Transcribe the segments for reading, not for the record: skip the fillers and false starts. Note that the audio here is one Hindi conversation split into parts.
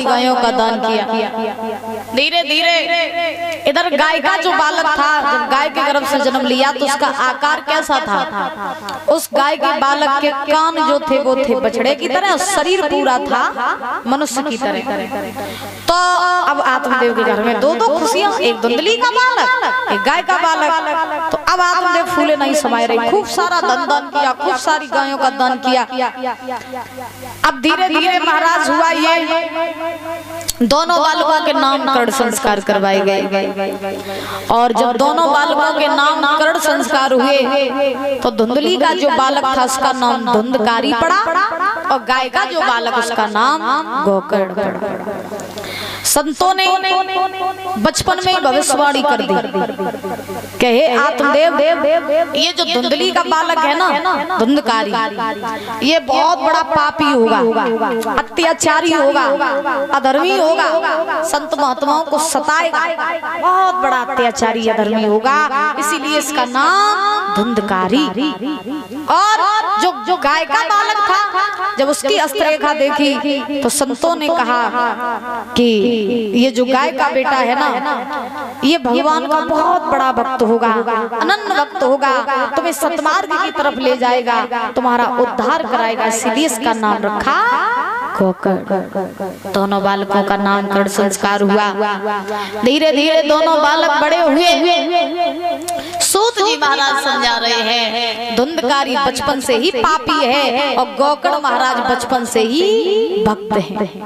गायों का दान किया। धीरे धीरे इधर गाय का जो बालक था, जब गाय के गर्भ से जन्म लिया तो उसका आकार कैसा था? उस गाय के बालक के कान जो थे वो थे बछड़े की तरह, शरीर पूरा था मनुष्य की तरह। तो अब आत्मदेव के घर में दो दो खुशियां, एक धुंधली का बालक, एक गाय का बालक। तो अब आत्मदेव फूले नहीं समाये रहे, खूब सारा दान किया, खूब सारी गायों का दान किया। अब धीरे धीरे महाराज हुआ ये दोनों बालकों के नाम कर्ण संस्कार करवाए गए। और जब दोनों बालकों के नाम कर्ण संस्कार हुए तो धुंधली का जो बालक था उसका नाम धुंधकारी पड़ा और गाय का जो बालक उसका नाम गोकर्ण पड़ा। संतों ने बचपन में भविष्यवाणी कर दी कि हे आत्मदेव, ये जो धुंधली का बालक है ना, धुंधकारी, ये बहुत बड़ा पापी होगा, अत्याचारी होगा, अधर्मी होगा, संत महात्माओं को सताएगा, बहुत बड़ा अत्याचारी अधर्मी होगा, इसीलिए इसका नाम धुंधकारी। और जो गाय का बालक था, जब उसकी हस्तरेखा देखी तो संतों ने कहा कि ये जो गाय का बेटा है ना, ये भगवान का बहुत बड़ा भक्त होगा, अनन्य भक्त होगा, तुम्हें सतमार्ग की तरफ ले जाएगा, तुम्हारा उद्धार कराएगा, इसीलिए इसका नाम रखा गोकर्ण। दोनों बालकों का नाम कर्ण संस्कार हुआ। धीरे धीरे दोनों बालक बड़े हुए। सूत जी महाराज समझा रहे हैं धुंधकारी बचपन से ही पापी है और गोकर्ण महाराज बचपन से ही भक्त है।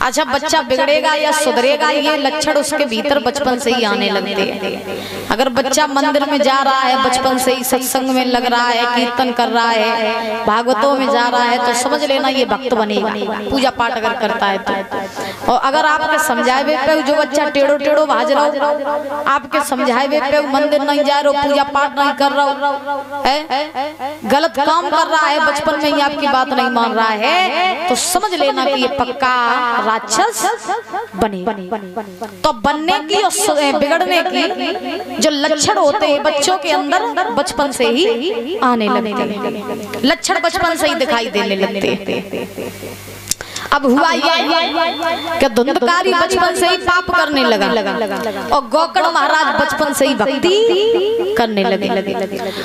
अच्छा, बच्चा बिगड़ेगा या सुधरेगा ये लक्षण उसके भीतर बचपन से ही आने लगते हैं। अगर बच्चा मंदिर में जा रहा है, बचपन से ही सत्संग में लग रहा है, कीर्तन कर रहा है, भागवतों में जा रहा है, तो समझ लेना ये भक्त बनेगा, पूजा पाठ अगर करता है तो। और अगर आपके समझाए पे जो बच्चा टेढ़ो टेढ़ो भाज रहा हो, आपके समझाए पे मंदिर नहीं जा रहा, पूजा पाठ नहीं कर रहा है, गलत काम कर रहा है, बचपन में ही आपकी बात नहीं मान रहा है, तो समझ लेना कि ये पक्का राक्षस बने। तो बनने की और बिगड़ने की जो लक्षण होते हैं बच्चों के अंदर बचपन से ही आने लगते हैं, लक्षण बचपन से ही दिखाई देने लगते हैं। अब हुआ ये कि धुंधकारी बचपन से ही पाप करने लगा और गोकर्ण महाराज बचपन से ही भक्ति करने लगे।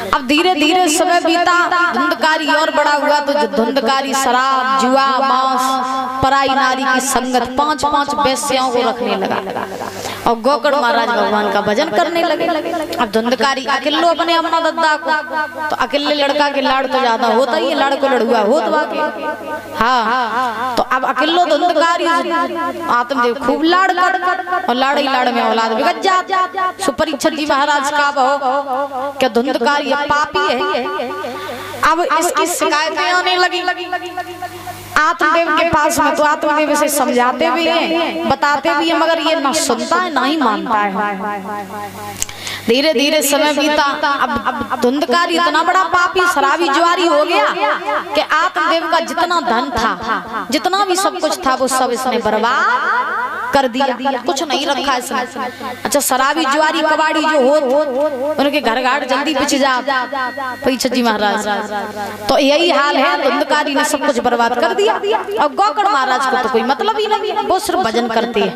अब धीरे धीरे समय बीता, धुंधकारी और बड़ा हुआ तो जो धुंधकारी शराब, जुआ, मांस, पराई नारी की संगत, 5-5 वेश्याओं को रखने लगा और गोकर्ण महाराज भगवान का भजन करने लगे। अब धुंधकारी अकेलो अपने अम्मा दद्दा को, तो अकेले लड़का के लाड़ तो ज्यादा होता ही है, लाड़ को लड़ुआ होता के। हाँ, तो अब अकेलो धुंधकारी आत्मदेव खूब लाड़ कर और लाड़ ही लाड़ में औलाद बिगड़ जात। सुपरीक्षित जी महाराज का बहो क्या धुंधकारी पापी है। अब इसकी शिकायतें आने लगी आत्मदेव के पास में, तो आत्मदेव इसे समझाते भी हैं, बताते भी हैं, मगर ये ना सुनता है ना ही मानता है। धीरे धीरे समय बीता। अब धुंधकारी इतना बड़ा पापी शराबी जुआरी हो गया कि आत्मदेव का जितना धन था, जितना भी सब कुछ था, वो सब इसने बर्बाद कर दिया, कुछ नहीं रखा इसने। अच्छा, शराबी जुआरी कबाड़ी जो हो उनके घर घाट जल्दी पिछ जा परीक्षित जी महाराज, तो यही हाल है, धुंधकारी ने सब कुछ बर्बाद कर दिया। और गोकर्ण महाराज को तो कोई मतलब ही नहीं, वो सिर्फ भजन करते हैं।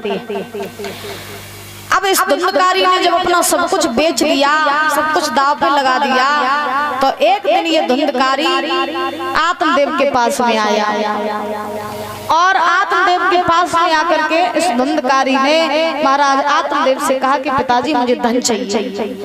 अब इस धुंधकारी ने जब अपना सब कुछ बेच दिया, सब कुछ दाव पे लगा दिया, तो एक दिन ये धुंधकारी आत्मदेव के पास में आया और आत्मदेव के पास में आकर के इस धुंधकारी ने महाराज आत्मदेव से कहा कि पिताजी मुझे धन चाहिए।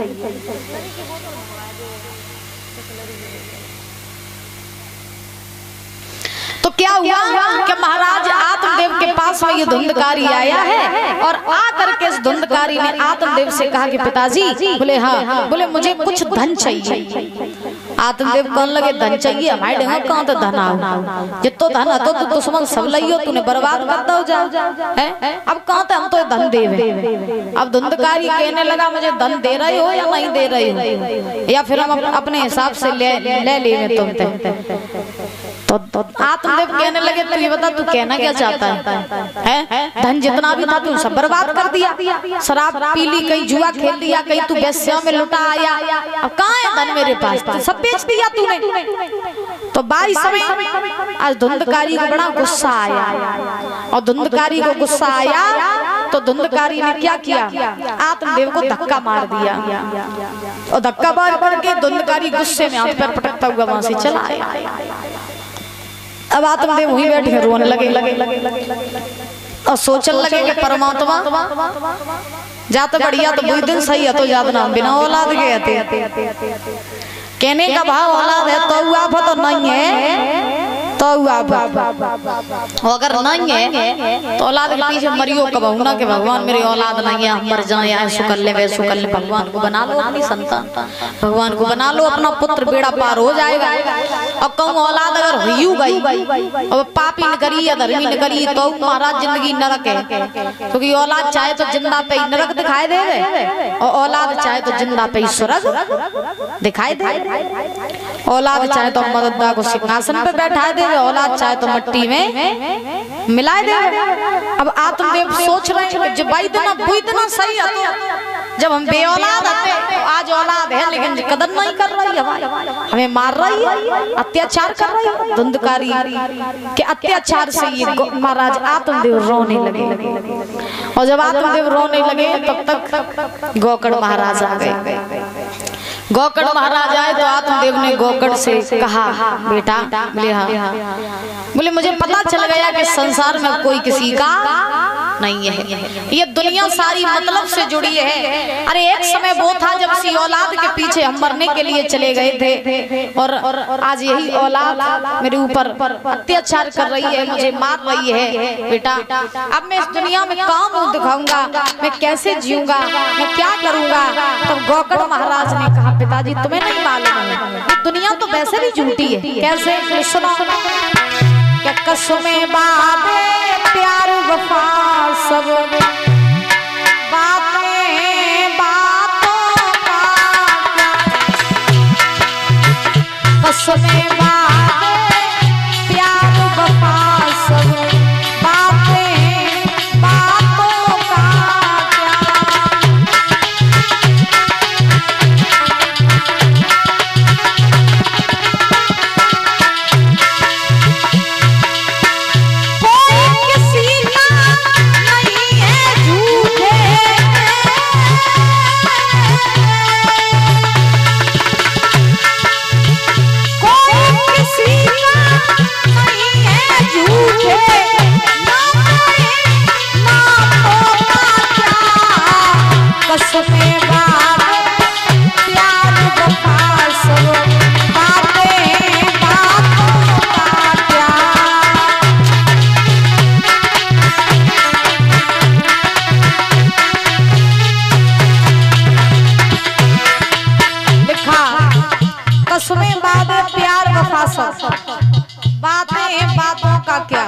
तो क्या हुआ कि महाराज आत्मदेव के पास में ये धुंधकारी आया है और आकर के इस धुंधकारी ने आत्मदेव से कहा कि पिताजी, बोले हाँ, बोले मुझे कुछ धन चाहिए। आत्मदेव कहने लगे धन चाहिए, हमारे ढंगा कहाँ तो धन आओ, जितो धन है तो दुश्मन सब लियो, तूने बर्बाद कर दो जा है, अब कहाँ तो हम तो धन दे। अब धुंधकारी कहने लगा मुझे धन दे रहे हो या नहीं दे रहे हो, या फिर हम अपने हिसाब से ले तुम। तो आत्मदेव कहने लगे तू ये बता, तू कहना क्या चाहता है? धन जितना भी था तू सब बर्बाद कर दिया, शराब पी ली, कहीं जुआ खेल लिया, कहीं तू वेश्या में लुटा आया, अब कहाँ है धन मेरे पास? सब बेच दिया तूने। तो बाई समय आज धुंधकारी को बड़ा गुस्सा आया और धुंधकारी को गुस्सा आया तो धुंधकारी ने क्या किया, आत्मदेव को धक्का मार दिया और धक्का मार करके धुंधकारी गुस्से में हाथ पैर पटकता हुआ वहां से चला आया। अब आत्मदेव वहीं बैठे रोने लगे और सोचने लगे कि परमात्मा जाते बढ़िया तो बुरी दिन सही है तो ज्यादा ना बिना औलाद गए थे। कहने का भाव औलाद है तो हुआ तो नहीं है तो हुआ अगर नहीं है तो औलाद के पीछे मरियो कब ना कि भगवान मेरी औलाद नहीं है हम मर जाए ऐसा कर ले वैसा कर ले। भगवान को बना लो अपनी संतान, भगवान को बना लो अपना पुत्र, बेड़ा पार हो जाएगा। और कहूँ औलाद अगर हुई गई और पापी न करी या धर्मी न करी तो महाराज जिंदगी नरक है, क्योंकि औलाद चाहे तो जिंदा पे ही नरक दिखाई दे और औलाद चाहे तो जिंदा पे ही स्वर्ग दिखाई दे। औलाद चाहे तो मददगार को सिंहासन पे बैठा दे, औलाद चाहे तो मट्टी में मिला दे। अब आत्मदेव सोच रहे हैं जब भाई इतना बुई इतना सही है तो जब हम बे औलाद आते तो आज औलाद है लेकिन कदर नहीं कर रही है, हमें मार रही है, अत्याचार कर रही है। धुंधकारी के अत्याचार से ये महाराज आत्मदेव रोने लगे और जब आत्मदेव रोने लगे तब तक गोकर्ण महाराज आ गए। गोकर्ण महाराज आए तो आत्मदेव ने गोकर्ण से कहा बेटा, बोले हाँ, बोले मुझे पता चल गया कि संसार में कोई किसी का नहीं है, ये दुनिया सारी मतलब से जुड़ी है। अरे एक समय वो था जब सी औलाद के पीछे हम मरने के लिए चले गए थे और आज यही औलाद मेरे ऊपर अत्याचार कर रही है, मुझे मार रही है। बेटा अब मैं इस दुनिया में कहाँ मुंह दिखाऊंगा, मैं कैसे जीऊंगा, मैं क्या करूंगा। तब गोकर्ण महाराज ने कहा पिताजी तुम्हें नहीं मालूम है दुनिया तो वैसे भी झूठी है। कैसे सुनो, क्या कसमें बातें प्यार वफा सब बातें बातों का, कसमें बातें प्यार वफा सब बातें बातों का बातें बातों का क्या,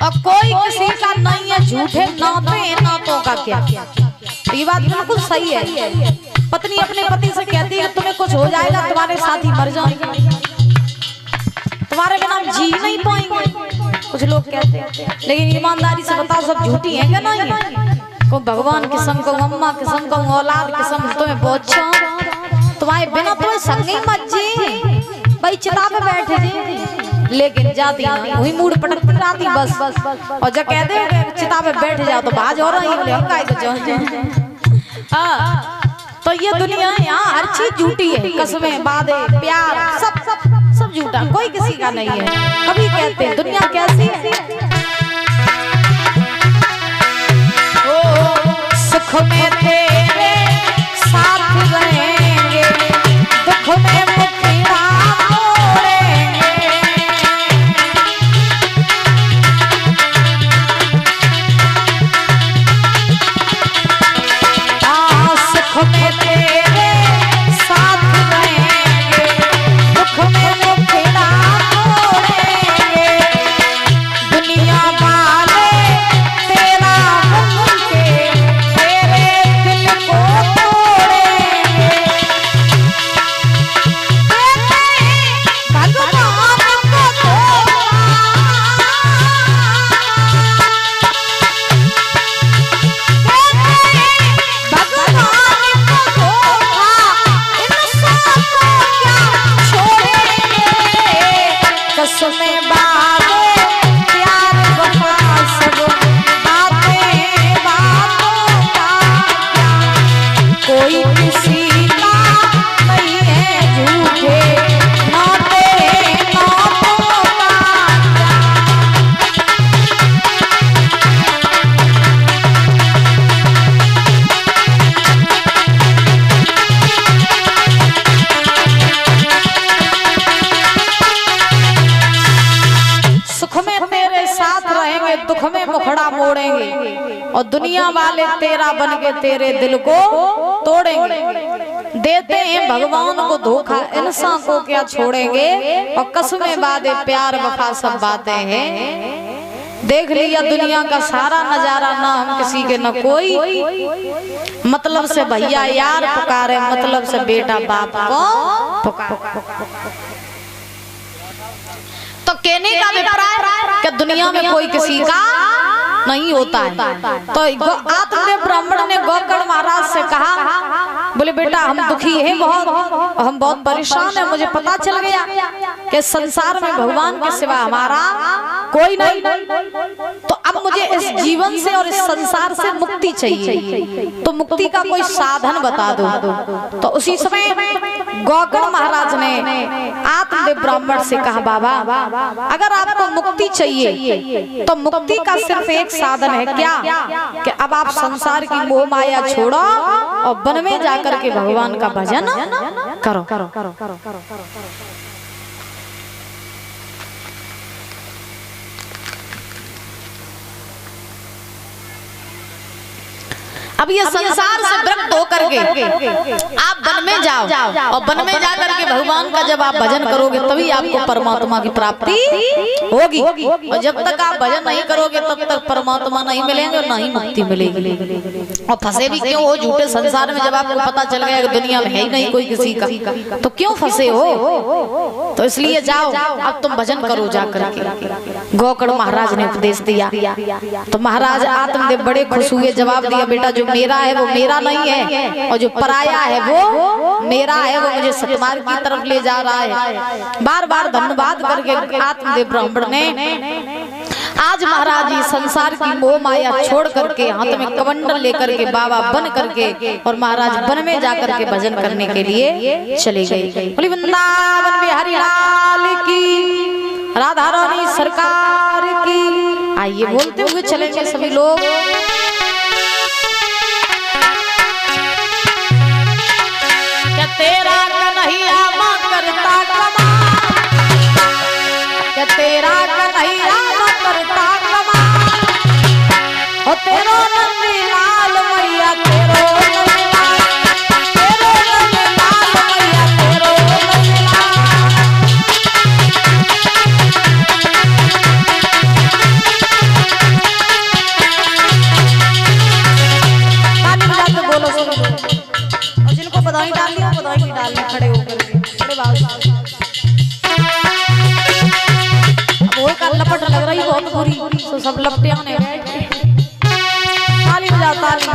और कोई किसी का नहीं है, झूठे नाते नातों का क्या। ये बात बिल्कुल सही है। पत्नी अपने पति से कहती है तुम्हें कुछ हो जाएगा, तुम्हारे साथ ही मर जाएंगे, तुम्हारे बिना हम जी नहीं पाएंगे, कुछ लोग कहते हैं। लेकिन ईमानदारी से बताओ सब झूठी है क्या नहीं है? को भगवान की कसम, को अम्मा की कसम, को औलाद की कसम, तुम्हें बहुत तुम्हारे बिना तुम्हें संगी मत जी भाई, चिता पे बैठे जी, लेकिन जाती वही मूड पटकती जाती बस। और जब कह दे चिता पे बैठ जाओ तो बाज हो रही है। तो ये दुनिया यहाँ हर चीज झूठी है, कसमें वादे प्यार सब सब सब झूठा, कोई किसी का नहीं है। कभी कहते हैं दुनिया कैसी है, सुख में तेरे साथ रहेंगे, दुख में मुखिया मोड़ेंगे, सुख में तेरे साथ रहेंगे, दुख में मुखिया मोड़ेंगे, दुनिया वाले तेरा मुंह के तेरे दिल में मुखड़ा मोड़ेंगे और दुनिया वाले तेरा बन के तेरे दिल को तोड़ेंगे। देते हैं भगवान को धोखा, इंसान को क्या छोड़ेंगे, और कसमें वादे प्यार वफा सब बातें हैं। देख लिया दुनिया का सारा नजारा, ना हम किसी के न कोई, मतलब से भैया यार पुकारे, मतलब से बेटा बाप को पुकारे। तो कहने का अभिप्राय कि दुनिया में कोई किसी का नहीं होता है। तो आत्मदेव ब्राह्मण ने गोकर्ण महाराज से कहा, बोले बेटा हम दुखी हैं बहुत, हम बहुत परेशान हैं, मुझे पता चल गया कि संसार में भगवान के सिवा हमारा कोई नहीं, तो अब मुझे इस जीवन से और इस संसार से मुक्ति चाहिए, तो मुक्ति का कोई साधन बता दो। तो उसी समय गोकर्ण महाराज ने आत्मदेव ब्राह्मण से कहा, बाबा अगर आपको मुक्ति चाहिए तो मुक्ति का सिर्फ एक साधन है, क्या कि अब आप संसार की मोह माया छोड़ो और वन में जाकर के भगवान का भजन करो। अब ये संसार से विरक्त होकर के आप वन में जाओ और वन में जाकर के भगवान का जब आप भजन करोगे तभी आपको परमात्मा की प्राप्ति होगी, और जब तक आप भजन नहीं करोगे तब तक परमात्मा नहीं मिलेंगे और नहीं मुक्ति मिलेगी। और फंसे भी क्यों हो झूठे संसार में, जब आपको पता चल गया कि दुनिया में है ही नहीं कोई किसी का, तो क्यों फंसे हो? तो इसलिए जाओ, अब तुम भजन करो जाकर के। गोकर्ण महाराज ने उपदेश दिया, तो महाराज आत्मदेव बड़े खुश हुए, जवाब दिया, बेटा जो मेरा है वो मेरा नहीं है, और जो पराया है वो मेरा है, वो मुझे सतमार्ग की तरफ ले जा रहा है। बार बार धन्यवाद करके आत्मदेव ब्राह्मण ने आज महाराज जी संसार की मोह माया छोड़ करके हाथ में कमंडल लेकर के बाबा बन करके और महाराज वन में जाकर के भजन करने के लिए चले गए। बोली वृंदावन बिहारी लाल की, राधा रानी सरकार की। आइए बोलते हुए चलेंगे सभी लोग। तेरा कन्हैया मां करता कमाल, क्या तेरा कन्हैया मां करता कमाल, ओ तेरो नंदी लाल मैया तेरो नंदी लाल, तेरो नंदी लाल मैया तेरो नंदी लाल। ताली बजा के बोलो सब, और जिनको बधाई डालनी हो बधाई डालने खड़े होकर खड़े बाबू। अब वो का लपट लग रही बहुत बुरी, तो सब लपटियां ने ताली बजा ताली।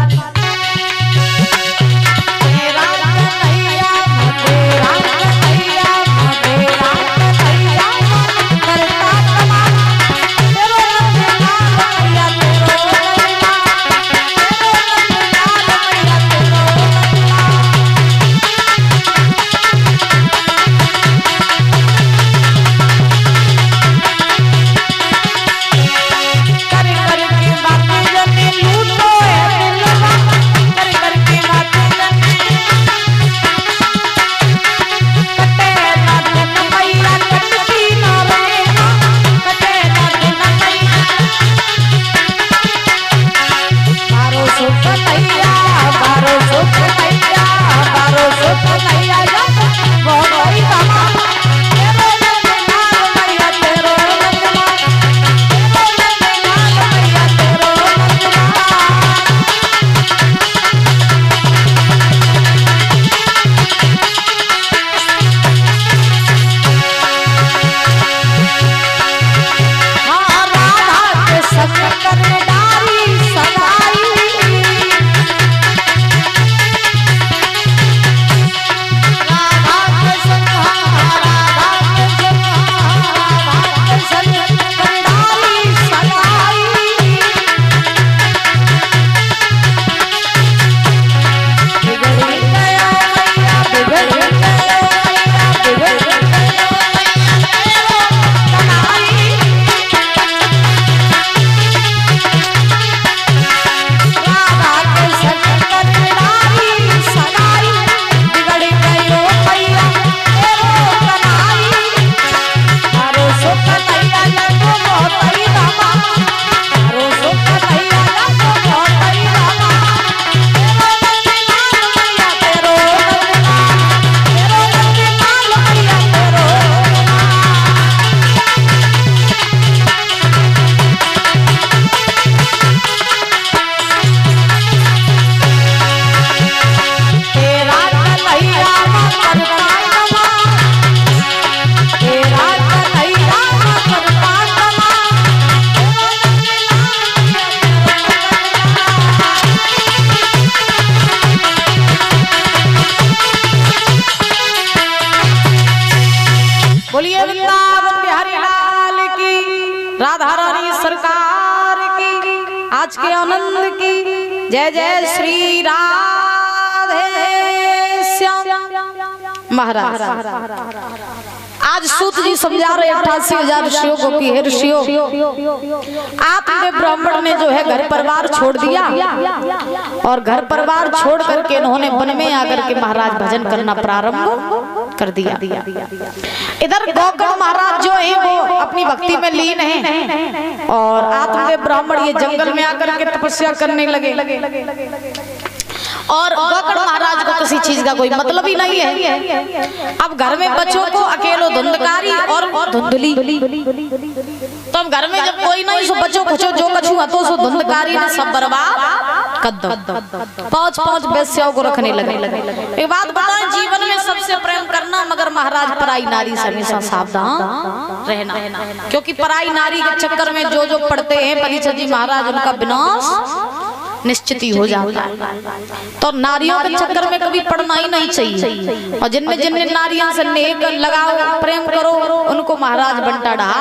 कर कर के बातें जब लूटो है दिलवा आज के आनंद की जय जय श्री राधे श्याम महाराज। आज सूत जी समझा रहे 88,000 ऋषियों को कि हे ऋषियों, आपने ब्राह्मण ने जो है घर परिवार छोड़ दिया और घर परिवार छोड़ करके इन्होंने वन में आकर के महाराज भजन करना प्रारंभ कर दिया। इधर गौकर्ण महाराज जो है वो अपनी भक्ति में लीन हैं और आत्मदेव ब्राह्मण ये जंगल में आकर के तपस्या करने लगे। और गौकर्ण महाराज को किसी चीज का कोई मतलब ही नहीं है। अब घर में बच्चों को अकेलो धुंधकारी और धुंधली, तो अब घर में जब कोई नहीं सो बच्चों को जो कछु हतो सो धुंधकारी ने सब बर्बाद कर दो। पांच वैश्याओं को रखने लगे। एक बात बताएं, जीवन में सबसे प्रेम करना मगर महाराज पराई नारी से हमेशा सावधान रहना, क्योंकि पराई नारी के चक्कर में जो पड़ते हैं परीक्षित जी महाराज उनका विनाश निश्चित ही हो जाता है। तो नारियों के चक्कर में कभी पड़ना ही नहीं चाहिए। और जिनने नारियों से नेक लगाओ प्रेम करो उनको महाराज बंटा ढा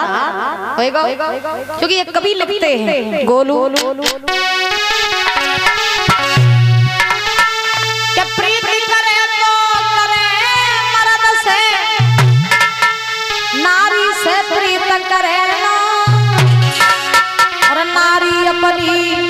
होएगा, क्योंकि ये कभी लिखते हैं गोलू क्या प्रीति करे तो करे मर्द से, नारी से प्रीत करे ना और नारी अपनी